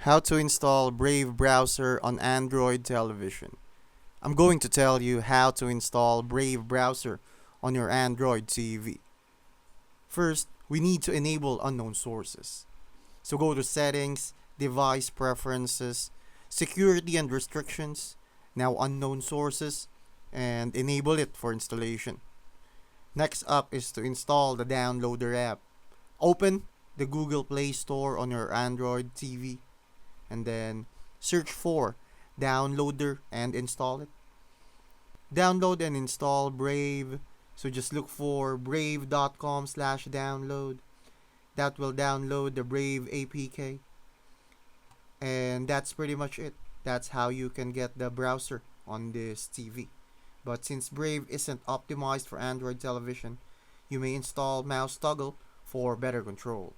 How to install Brave browser on Android television. I'm going to tell you how to install Brave browser on your Android TV. First, we need to enable unknown sources. So go to Settings, Device Preferences, Security and Restrictions, now Unknown Sources, and enable it for installation. Next up is to install the Downloader app. Open the Google Play Store on your Android TV and then search for Downloader and install it. Download and install Brave. So just look for brave.com/download. That will download the Brave APK. And that's pretty much it. That's how you can get the browser on this TV. But since Brave isn't optimized for Android television, you may install Mouse Toggle for better control.